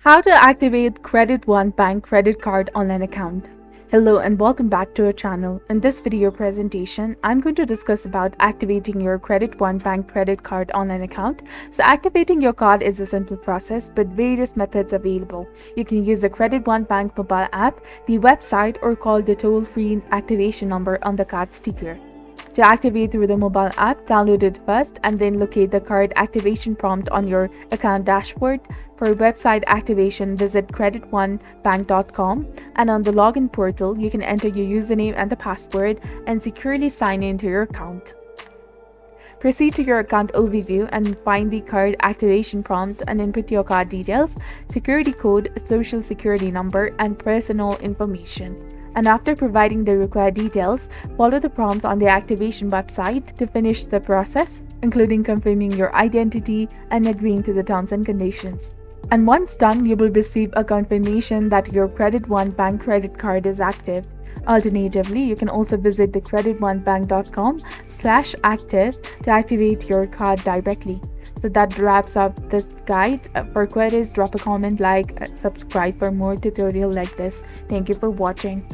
How to activate Credit One Bank credit card online account. Hello and welcome back to our channel. In this video presentation, I'm going to discuss about activating your Credit One Bank credit card online account. So activating your card is a simple process but various methods available. You can use the Credit One Bank mobile app, the website, or call the toll-free activation number on the card sticker. To activate through the mobile app, download it first and then locate the card activation prompt on your account dashboard. For website activation, visit creditonebank.com, and on the login portal, you can enter your username and the password and securely sign into your account. Proceed to your account overview and find the card activation prompt and input your card details, security code, social security number, and personal information. And after providing the required details, follow the prompts on the activation website to finish the process, including confirming your identity and agreeing to the terms and conditions. And once done, you will receive a confirmation that your Credit One Bank credit card is active. Alternatively, you can also visit the creditonebank.com/active to activate your card directly. So that wraps up this guide. For queries, drop a comment, like, subscribe for more tutorial like this. Thank you for watching.